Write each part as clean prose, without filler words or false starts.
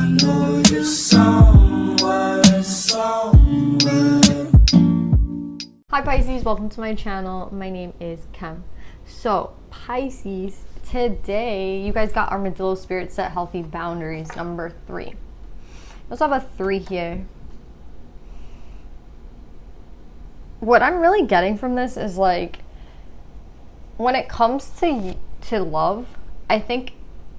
know you're somewhere. Hi Pisces, welcome to my channel. My name is Kem. So Pisces, today you guys got Armadillo Spirit Set Healthy Boundaries number 3. Let's have a 3 here. What I'm really getting from this is like, when it comes to love, I think,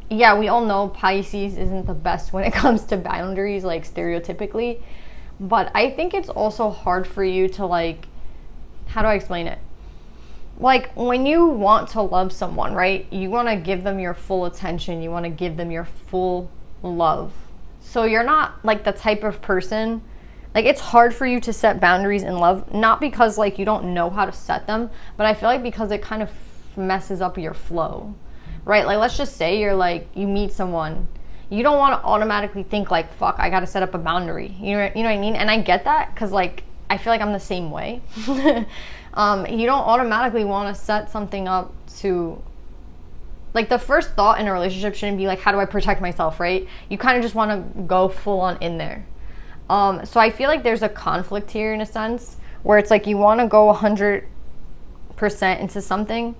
yeah, we all know Pisces isn't the best when it comes to boundaries, like stereotypically, but I think it's also hard for you to like, how do I explain it? Like when you want to love someone, right? You want to give them your full attention. You want to give them your full love. So you're not like the type of person, like it's hard for you to set boundaries in love, not because like you don't know how to set them, but I feel like because it kind of messes up your flow, right? Like let's just say you're like, you meet someone, you don't want to automatically think like, fuck, I got to set up a boundary. You know what I mean? And I get that because like, I feel like I'm the same way. You don't automatically want to set something up to, like the first thought in a relationship shouldn't be like, how do I protect myself, right? You kind of just want to go full on in there. So I feel like there's a conflict here in a sense where it's like you want to go 100% into something,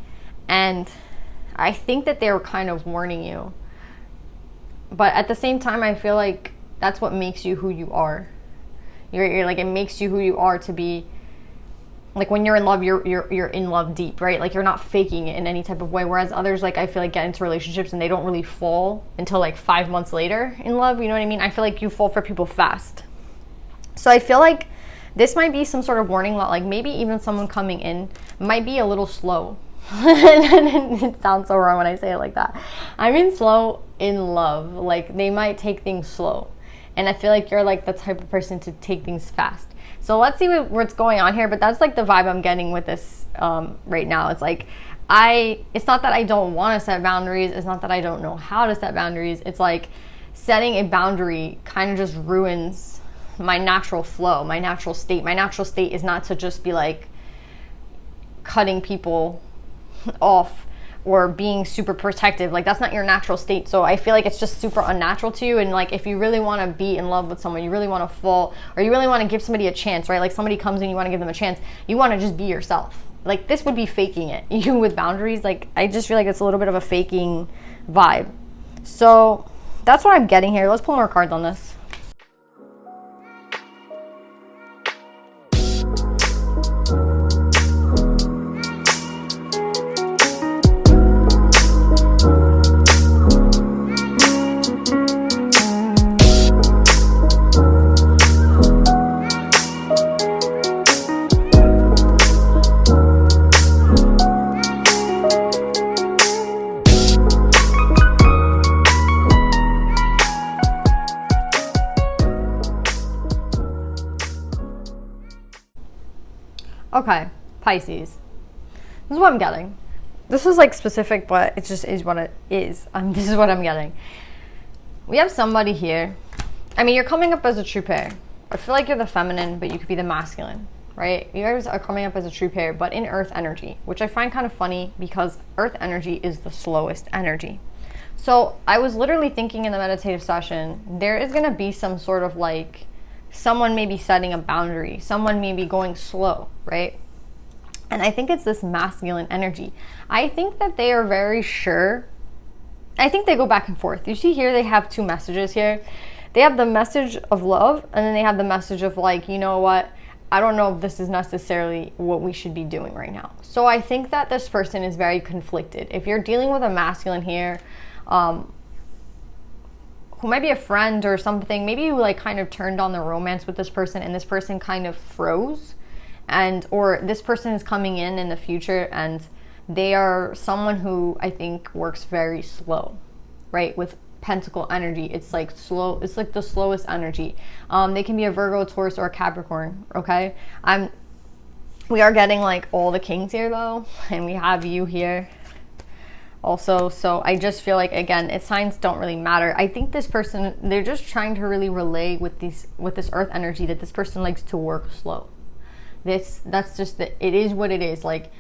and I think that they were kind of warning you. But at the same time, I feel like that's what makes you who you are. You're like, it makes you who you are to be, like when you're in love, you're in love deep, right? Like you're not faking it in any type of way. Whereas others, like I feel like get into relationships and they don't really fall until like 5 months later in love. You know what I mean? I feel like you fall for people fast. So I feel like this might be some sort of warning, like maybe even someone coming in might be a little slow. It sounds so wrong when I say it like that. I mean slow in love. Like they might take things slow. And I feel like you're like the type of person to take things fast. So let's see what's going on here. But that's like the vibe I'm getting with this right now. It's like, it's not that I don't want to set boundaries. It's not that I don't know how to set boundaries. It's like setting a boundary kind of just ruins my natural flow, my natural state. My natural state is not to just be like cutting people off or being super protective. Like that's not your natural state. So I feel like it's just super unnatural to you. And like if you really want to be in love with someone, you really want to fall, or you really want to give somebody a chance, right? Like somebody comes in, you want to give them a chance, you want to just be yourself. Like this would be faking it. You with boundaries, like I just feel like it's a little bit of a faking vibe. So that's what I'm getting here. Let's pull more cards on this. Okay, Pisces. This is what I'm getting. This is like specific, but it just is what it is. This is what I'm getting. We have somebody here. I mean, you're coming up as a true pair. I feel like you're the feminine, but you could be the masculine, right? You guys are coming up as a true pair, but in earth energy, which I find kind of funny because earth energy is the slowest energy. So I was literally thinking in the meditative session, there is going to be some sort of like, someone may be setting a boundary, someone may be going slow, right? And I think it's this masculine energy. I think that they are very sure. I think they go back and forth. You see here, they have 2 messages here. They have the message of love, and then they have the message of like, you know what? I don't know if this is necessarily what we should be doing right now. So I think that this person is very conflicted. If you're dealing with a masculine here, who might be a friend or something, maybe you like kind of turned on the romance with this person and this person kind of froze, or this person is coming in the future and they are someone who I think works very slow, right? With Pentacle energy, it's like slow, it's like the slowest energy. They can be a Virgo, Taurus, or a Capricorn, okay? We are getting like all the kings here though, and we have you here also. So I just feel like, again, signs don't really matter. I think this person, they're just trying to really relay with this earth energy that this person likes to work slow. That's just it is what it is. Like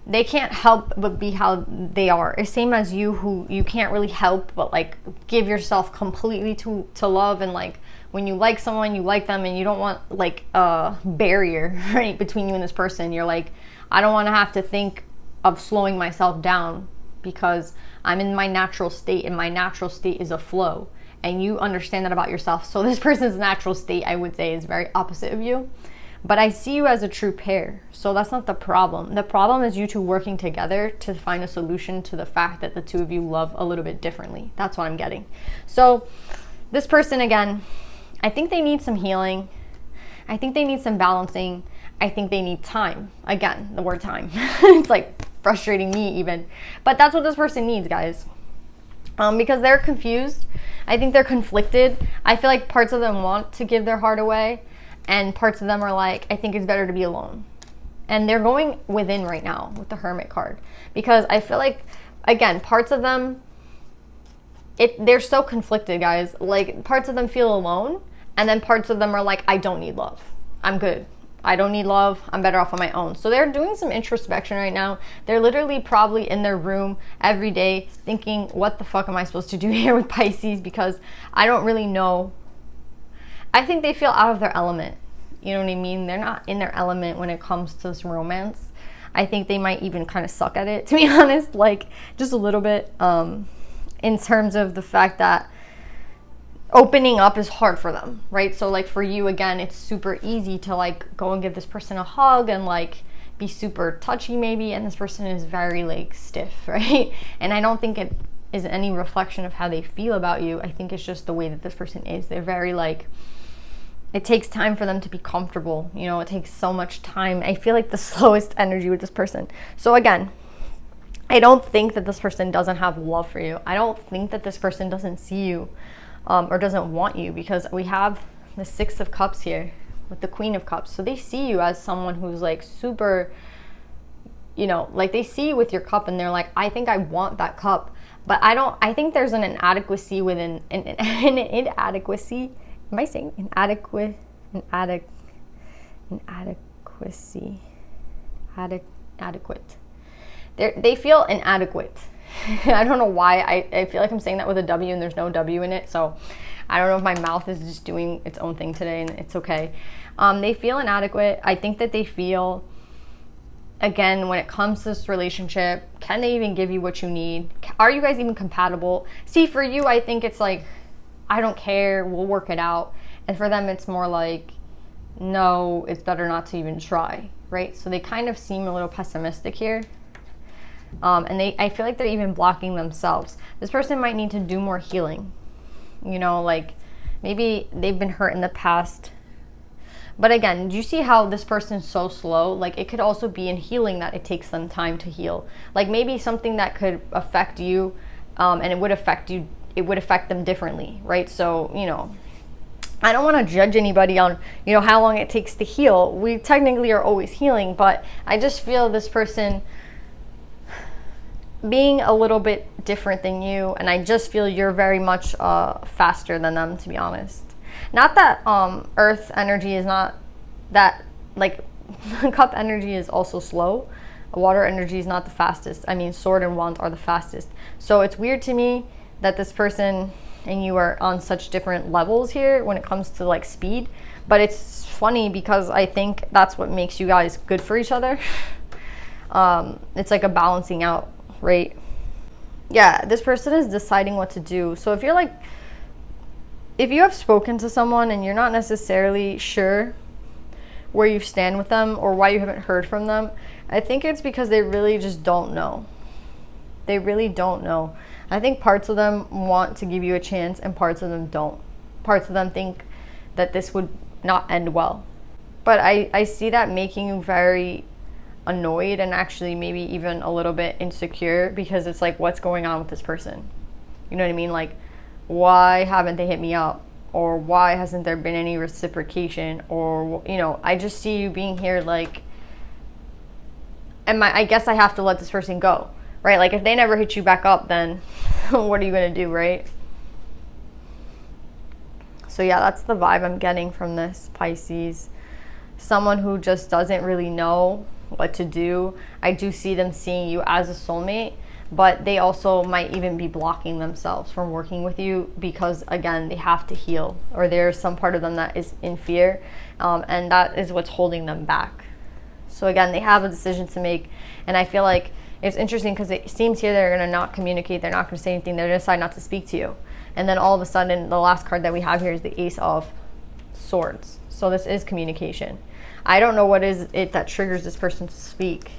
they can't help but be how they are. It's same as you, who you can't really help but like give yourself completely to love. And like when you like someone, you like them, and you don't want like a barrier right between you and this person. You're like, I don't want to have to think of slowing myself down because I'm in my natural state, and my natural state is a flow, and you understand that about yourself. So this person's natural state, I would say, is very opposite of you. But I see you as a true pair, so that's not the problem. The problem is you two working together to find a solution to the fact that the two of you love a little bit differently. That's what I'm getting. So this person, again, I think they need some healing. I think they need some balancing. I think they need time. Again, the word time. It's like frustrating me even. But that's what this person needs, guys. Because they're confused. I think they're conflicted. I feel like parts of them want to give their heart away, and parts of them are like, I think it's better to be alone. And they're going within right now with the Hermit card. Because I feel like, again, parts of them, they're so conflicted, guys. Like, parts of them feel alone, and then parts of them are like, I don't need love. I'm good. I don't need love. I'm better off on my own. So they're doing some introspection right now. They're literally probably in their room every day thinking, what the fuck am I supposed to do here with Pisces? Because I don't really know. I think they feel out of their element. You know what I mean? They're not in their element when it comes to this romance. I think they might even kind of suck at it, to be honest, like just a little bit, in terms of the fact that opening up is hard for them, right? So like for you, again, it's super easy to like go and give this person a hug and like be super touchy maybe, and this person is very like stiff, right? And I don't think it is any reflection of how they feel about you. I think it's just the way that this person is. They're very like, it takes time for them to be comfortable. You know, it takes so much time. I feel like the slowest energy with this person. So again, I don't think that this person doesn't have love for you. I don't think that this person doesn't see you or doesn't want you, because we have the Six of Cups here with the Queen of Cups. So they see you as someone who's like super, you know, like they see you with your cup and they're like, I think I want that cup. But I think there's an inadequacy within, an inadequacy. Am I saying inadequate? Inadequacy. Adequate. They feel inadequate. I don't know why. I feel like I'm saying that with a W and there's no W in it. So I don't know if my mouth is just doing its own thing today, and it's okay. They feel inadequate. I think that they feel, again, when it comes to this relationship, can they even give you what you need? Are you guys even compatible? See, for you, I think it's like, I don't care, we'll work it out. And for them, it's more like, no, it's better not to even try, right? So they kind of seem a little pessimistic here. And I feel like they're even blocking themselves. This person might need to do more healing. You know, like maybe they've been hurt in the past. But again, do you see how this person's so slow? Like it could also be in healing that it takes them time to heal. Like maybe something that could affect you, and it would affect you, it would affect them differently, right? So, you know, I don't want to judge anybody on, you know, how long it takes to heal. We technically are always healing, but I just feel this person being a little bit different than you, and I just feel you're very much faster than them, to be honest. Not that earth energy is not that, like, cup energy is also slow. Water energy is not the fastest. I mean, sword and wand are the fastest. So it's weird to me that this person and you are on such different levels here when it comes to like speed. But it's funny because I think that's what makes you guys good for each other. It's like a balancing out, right? Yeah, this person is deciding what to do. So if you're like, if you have spoken to someone and you're not necessarily sure where you stand with them or why you haven't heard from them, I think it's because they really just don't know. They really don't know. I think parts of them want to give you a chance and parts of them don't. Parts of them think that this would not end well. But I see that making you very annoyed and actually maybe even a little bit insecure, because it's like, what's going on with this person? You know what I mean? Like, why haven't they hit me up? Or why hasn't there been any reciprocation? Or, you know, I just see you being here like, I guess I have to let this person go, right? Like if they never hit you back up, then what are you going to do, right? So yeah, that's the vibe I'm getting from this Pisces. Someone who just doesn't really know what to do. I do see them seeing you as a soulmate, but they also might even be blocking themselves from working with you because, again, they have to heal, or there's some part of them that is in fear, and that is what's holding them back. So again, they have a decision to make, and I feel like it's interesting because it seems here they're going to not communicate, they're not going to say anything, they're going to decide not to speak to you. And then all of a sudden, the last card that we have here is the Ace of Swords. So this is communication. I don't know what is it that triggers this person to speak.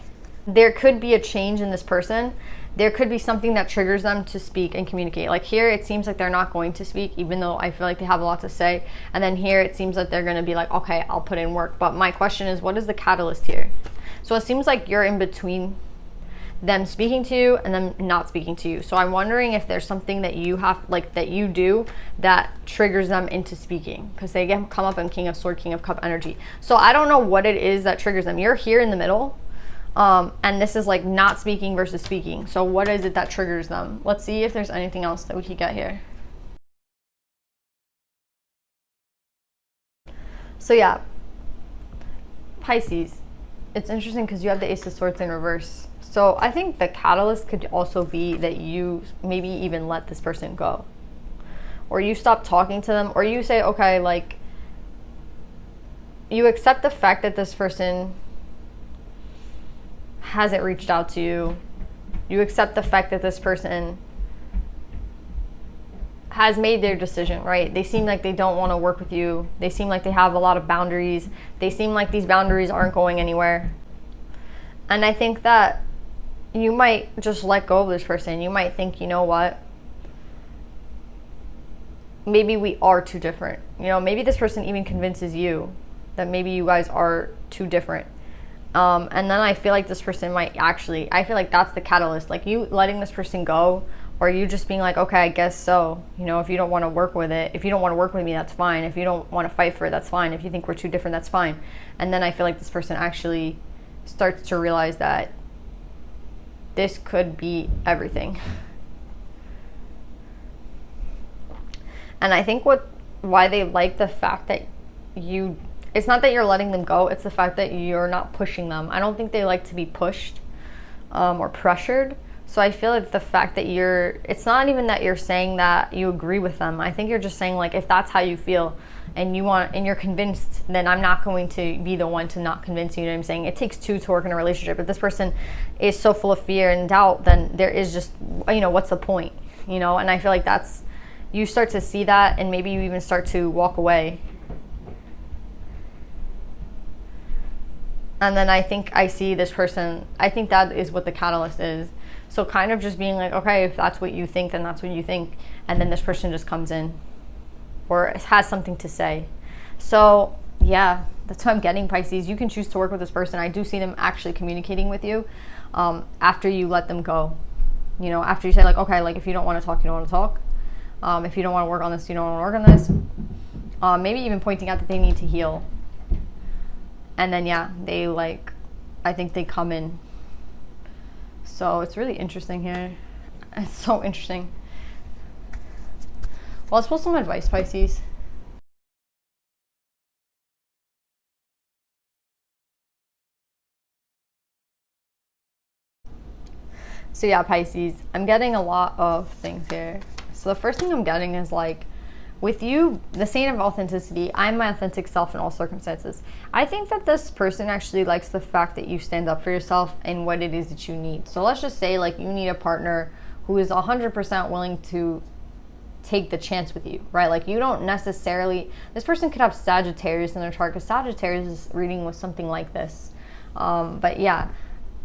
There could be a change in this person. There could be something that triggers them to speak and communicate. Like here, it seems like they're not going to speak, even though I feel like they have a lot to say. And then here, it seems like they're going to be like, okay, I'll put in work. But my question is, what is the catalyst here? So it seems like you're in between them speaking to you and them not speaking to you. So I'm wondering if there's something that you have, like that you do, that triggers them into speaking, because they come up in King of Sword, King of Cup energy. So I don't know what it is that triggers them. You're here in the middle, and this is like not speaking versus speaking. So what is it that triggers them? Let's see if there's anything else that we could get here. So yeah, Pisces, it's interesting because you have the Ace of Swords in reverse. So I think the catalyst could also be that you maybe even let this person go, or you stop talking to them, or you say, okay, like you accept the fact that this person hasn't reached out to you. You accept the fact that this person has made their decision, right? They seem like they don't want to work with you. They seem like they have a lot of boundaries. They seem like these boundaries aren't going anywhere. And I think that you might just let go of this person. You might think, you know what? Maybe we are too different. You know, maybe this person even convinces you that maybe you guys are too different. And then I feel like this person might actually, I feel like that's the catalyst. Like you letting this person go, or you just being like, okay, I guess so. You know, if you don't want to work with it, if you don't want to work with me, that's fine. If you don't want to fight for it, that's fine. If you think we're too different, that's fine. And then I feel like this person actually starts to realize that this could be everything. And I think why they like the fact that it's not that you're letting them go, it's the fact that you're not pushing them. I don't think they like to be pushed or pressured. So I feel like the fact that it's not even that you're saying that you agree with them. I think you're just saying, like, if that's how you feel and you're convinced, then I'm not going to be the one to not convince you. You know what I'm saying? It takes two to work in a relationship. If this person is so full of fear and doubt, then there is just, you know, what's the point? You know, and I feel like you start to see that, and maybe you even start to walk away. And then I think I see this person, I think that is what the catalyst is. So kind of just being like, okay, if that's what you think, then that's what you think. And then this person just comes in or has something to say. So yeah, that's what I'm getting, Pisces. You can choose to work with this person. I do see them actually communicating with you after you let them go. You know, after you say, like, okay, like if you don't want to talk, you don't want to talk. If you don't want to work on this, you don't want to work on this. Maybe even pointing out that they need to heal. And then, yeah, I think they come in. So it's really interesting here. It's so interesting. Well, let's pull some advice, Pisces. So yeah, Pisces, I'm getting a lot of things here. So the first thing I'm getting is, like, with you, the saint of authenticity, I'm my authentic self in all circumstances. I think that this person actually likes the fact that you stand up for yourself and what it is that you need. So let's just say, like, you need a partner who is 100% willing to take the chance with you, right? Like, you don't necessarily, this person could have Sagittarius in their chart, because Sagittarius reading was something like this. But yeah,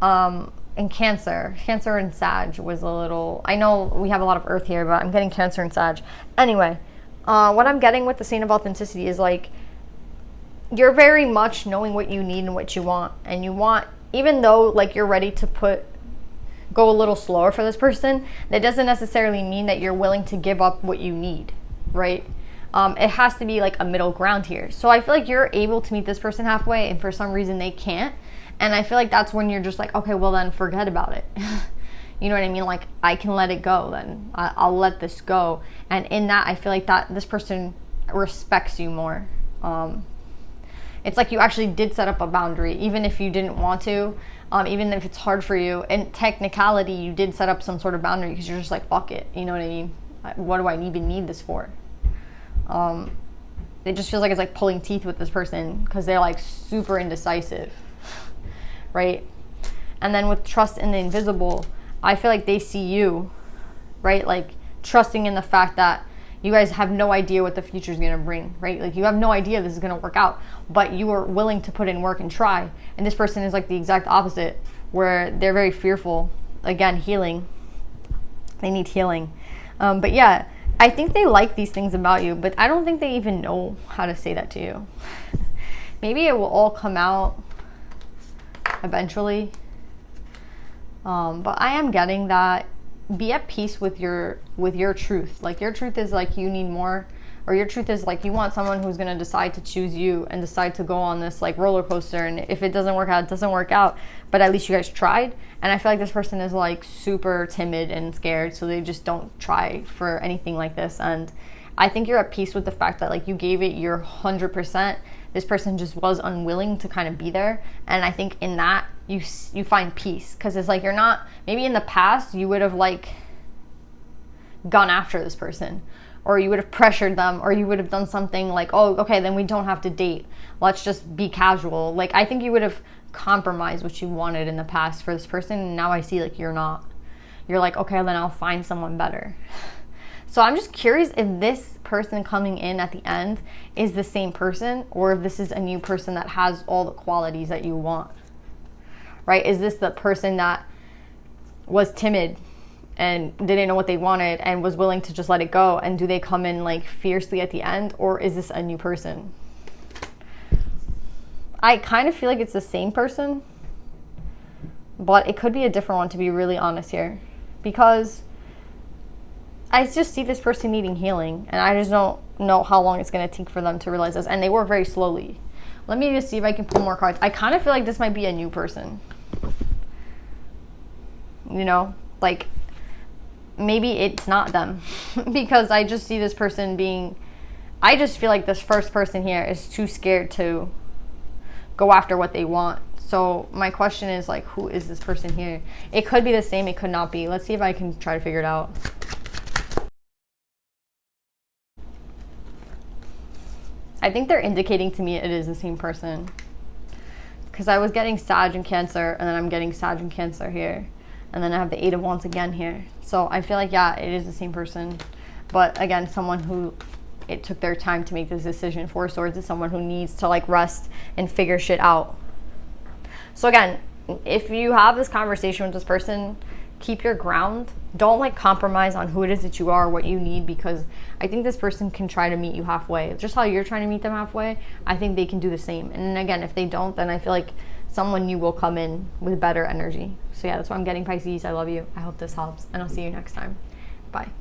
and Cancer and Sag was a little, I know we have a lot of Earth here, but I'm getting Cancer and Sag. Anyway, what I'm getting with the saint of authenticity is, like, you're very much knowing what you need and what you want. And you want, even though, like, you're ready to go a little slower for this person, that doesn't necessarily mean that you're willing to give up what you need, right? It has to be like a middle ground here. So I feel like you're able to meet this person halfway, and for some reason they can't. And I feel like that's when you're just like, okay, well then forget about it. You know what I mean? Like, I can let it go then. I'll let this go. And in that, I feel like that this person respects you more. It's like you actually did set up a boundary, even if you didn't want to, even if it's hard for you. In technicality, you did set up some sort of boundary because you're just like, fuck it. You know what I mean? What do I even need this for? It just feels like it's like pulling teeth with this person because they're like super indecisive, right? And then with trust in the invisible, I feel like they see you, right? Like trusting in the fact that you guys have no idea what the future is going to bring, right? Like you have no idea this is going to work out, but you are willing to put in work and try. And this person is like the exact opposite, where they're very fearful. Again, healing. They need healing. But yeah, I think they like these things about you, but I don't think they even know how to say that to you. Maybe it will all come out eventually. But I am getting that be at peace with your truth. Like your truth is like you need more, or your truth is like you want someone who's going to decide to choose you and decide to go on this like roller coaster, and if it doesn't work out, it doesn't work out, but at least you guys tried. And I feel like this person is like super timid and scared, so they just don't try for anything like this. And I think you're at peace with the fact that like you gave it your 100%. This person just was unwilling to kind of be there, and I think in that you find peace, because it's like you're not, maybe in the past you would have like gone after this person, or you would have pressured them, or you would have done something like, oh, okay, then we don't have to date, let's just be casual. Like I think you would have compromised what you wanted in the past for this person, and now I see like you're not. You're like, okay, then I'll find someone better. So I'm just curious if this person coming in at the end is the same person, or if this is a new person that has all the qualities that you want, right? Is this the person that was timid and didn't know what they wanted and was willing to just let it go? And do they come in like fiercely at the end, or is this a new person? I kind of feel like it's the same person, but it could be a different one, to be really honest here, because I just see this person needing healing, and I just don't know how long it's going to take for them to realize this. And they work very slowly. Let me just see if I can pull more cards. I kind of feel like this might be a new person. You know, like maybe it's not them because I just see this person being, I just feel like this first person here is too scared to go after what they want. So my question is like, who is this person here? It could be the same. It could not be. Let's see if I can try to figure it out. I think they're indicating to me it is the same person, because I was getting Sag and Cancer, and then I'm getting Sag and Cancer here, and then I have the Eight of Wands again here. So I feel like, yeah, it is the same person, but again, someone who it took their time to make this decision. Four of Swords is someone who needs to like rest and figure shit out. So again, if you have this conversation with this person, keep your ground. Don't like compromise on who it is that you are, what you need, because I think this person can try to meet you halfway. Just how you're trying to meet them halfway, I think they can do the same. And then again, if they don't, then I feel like someone new will come in with better energy. So yeah, that's why I'm getting, Pisces. I love you. I hope this helps, and I'll see you next time. Bye.